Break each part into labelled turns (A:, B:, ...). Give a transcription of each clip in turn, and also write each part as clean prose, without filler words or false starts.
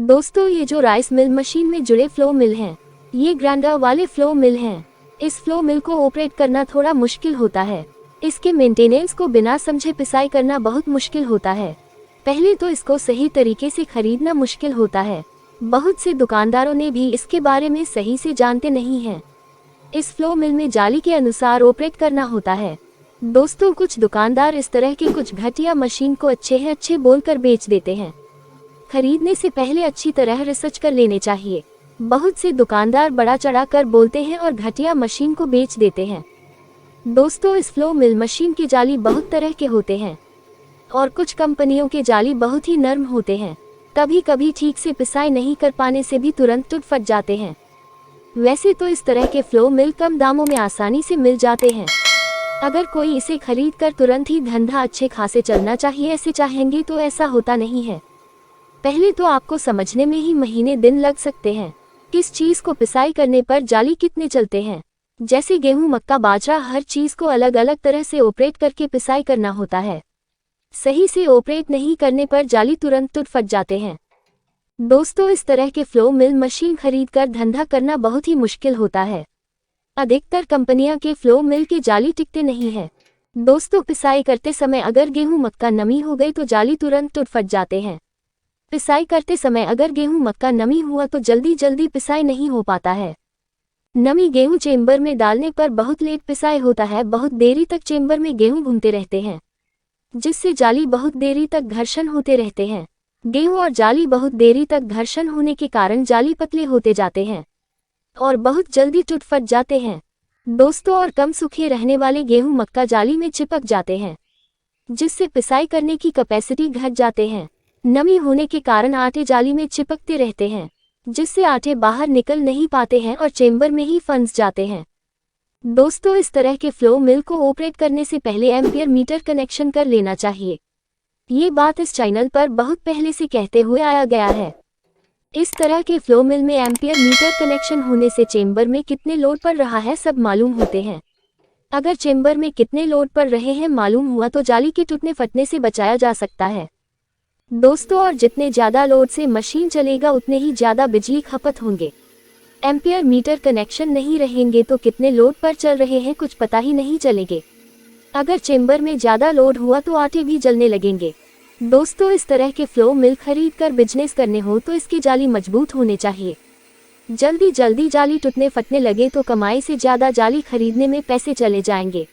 A: दोस्तों, ये जो राइस मिल मशीन में जुड़े फ्लो मिल हैं, ये ग्राइंडर वाले फ्लो मिल हैं। इस फ्लो मिल को ऑपरेट करना थोड़ा मुश्किल होता है। इसके मेंटेनेंस को बिना समझे पिसाई करना बहुत मुश्किल होता है। पहले तो इसको सही तरीके से खरीदना मुश्किल होता है। बहुत से दुकानदारों ने भी इसके बारे में सही से जानते नहीं हैं। इस फ्लो मिल में जाली के अनुसार ऑपरेट करना होता है। दोस्तों, कुछ दुकानदार इस तरह के कुछ घटिया मशीन को अच्छे बोलकर बेच देते हैं। खरीदने से पहले अच्छी तरह रिसर्च कर लेने चाहिए। बहुत से दुकानदार बड़ा चढ़ा कर बोलते हैं और घटिया मशीन को बेच देते हैं। दोस्तों, इस फ्लो मिल मशीन के जाली बहुत तरह के होते हैं और कुछ कंपनियों के जाली बहुत ही नरम होते हैं। कभी कभी ठीक से पिसाई नहीं कर पाने से भी तुरंत टूट फट जाते हैं। वैसे तो इस तरह के फ्लो मिल कम दामों में आसानी से मिल जाते हैं। अगर कोई इसे खरीद कर तुरंत ही धंधा अच्छे खासे चलना चाहिए ऐसे चाहेंगे तो ऐसा होता नहीं है। पहले तो आपको समझने में ही महीने दिन लग सकते हैं। किस चीज को पिसाई करने पर जाली कितने चलते हैं। जैसे गेहूं, मक्का, बाजरा, हर चीज को अलग अलग तरह से ऑपरेट करके पिसाई करना होता है। सही से ऑपरेट नहीं करने पर जाली तुरंत टूट फट जाते हैं। दोस्तों, इस तरह के फ्लो मिल मशीन खरीद कर धंधा करना बहुत ही मुश्किल होता है। अधिकतर कंपनियां के फ्लो मिल के जाली टिकते नहीं है। दोस्तों, पिसाई करते समय अगर गेहूं, मक्का नमी हो गई तो जाली तुरंत टूट फट जाते हैं। पिसाई करते समय अगर गेहूं, मक्का नमी हुआ तो जल्दी पिसाई नहीं हो पाता है। नमी गेहूं चेंबर में डालने पर बहुत लेट पिसाई होता है। बहुत देरी तक चेंबर में गेहूं घूमते रहते हैं, जिससे जाली बहुत देरी तक घर्षण होते रहते हैं। गेहूं और जाली बहुत देरी तक घर्षण होने के कारण जाली पतले होते जाते हैं और बहुत जल्दी टूट फट जाते हैं। दोस्तों, और कम सूखे रहने वाले गेहूं, मक्का जाली में चिपक जाते हैं, जिससे पिसाई करने की कैपेसिटी घट जाते हैं। नमी होने के कारण आटे जाली में चिपकते रहते हैं, जिससे आटे बाहर निकल नहीं पाते हैं और चेंबर में ही फंस जाते हैं। दोस्तों, इस तरह के फ्लो मिल को ऑपरेट करने से पहले एम्पियर मीटर कनेक्शन कर लेना चाहिए। ये बात इस चैनल पर बहुत पहले से कहते हुए आया गया है। इस तरह के फ्लो मिल में एम्पियर मीटर कनेक्शन होने से चेंबर में कितने लोड पड़ रहा है सब मालूम होते हैं। अगर चेंबर में कितने लोड पड़ रहे हैं मालूम हुआ तो जाली के टूटने फटने से बचाया जा सकता है। दोस्तों, और जितने ज्यादा लोड से मशीन चलेगा उतने ही ज्यादा बिजली खपत होंगे। एम्पियर मीटर कनेक्शन नहीं रहेंगे तो कितने लोड पर चल रहे हैं कुछ पता ही नहीं चलेंगे। अगर चेंबर में ज्यादा लोड हुआ तो आटे भी जलने लगेंगे। दोस्तों, इस तरह के फ्लो मिल खरीद कर बिजनेस करने हो तो इसके जाली मजबूत होने चाहिए। जल्दी जाली टूटने फटने लगे तो कमाई से ज्यादा जाली खरीदने में पैसे चले जाएंगे।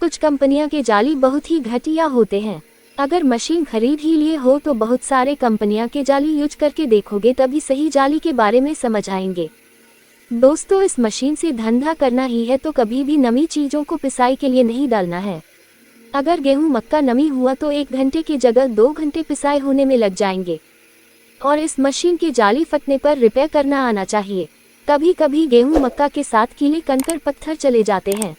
A: कुछ कंपनियां के जाली बहुत ही घटिया होते हैं। अगर मशीन खरीद ही लिए हो तो बहुत सारे कंपनियां के जाली यूज करके देखोगे तभी सही जाली के बारे में समझ आएंगे। दोस्तों, इस मशीन से धंधा करना ही है तो कभी भी नमी चीजों को पिसाई के लिए नहीं डालना है। अगर गेहूं, मक्का नमी हुआ तो 1 घंटे की जगह 2 घंटे पिसाई होने में लग जाएंगे और इस मशीन की जाली फटने पर रिपेयर करना आना चाहिए। कभी कभी गेहूं, मक्का के साथ कीले, कंकड़, पत्थर चले जाते हैं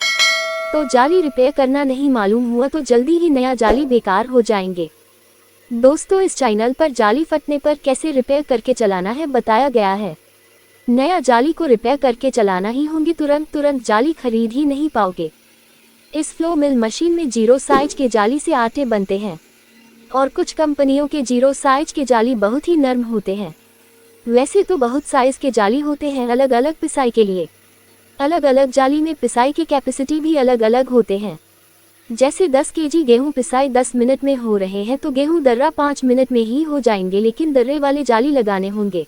A: तो जाली रिपेयर करना नहीं मालूम हुआ तो जल्दी ही नया जाली बेकार हो जाएंगे। दोस्तों, इस चैनल पर जाली फटने पर कैसे रिपेयर करके चलाना है बताया गया है। नया जाली को रिपेयर करके चलाना ही होंगी, तुरंत जाली खरीद ही नहीं पाओगे। इस फ्लो मिल मशीन में 0 साइज के जाली से आटे बनते हैं और कुछ कंपनियों के 0 साइज के जाली बहुत ही नरम होते हैं। वैसे तो बहुत साइज के जाली होते हैं अलग अलग पिसाई के लिए। अलग अलग जाली में पिसाई की कैपेसिटी भी अलग अलग होते हैं। जैसे 10 केजी गेहूं पिसाई 10 मिनट में हो रहे हैं तो गेहूं दर्रा 5 मिनट में ही हो जाएंगे, लेकिन दर्रे वाले जाली लगाने होंगे।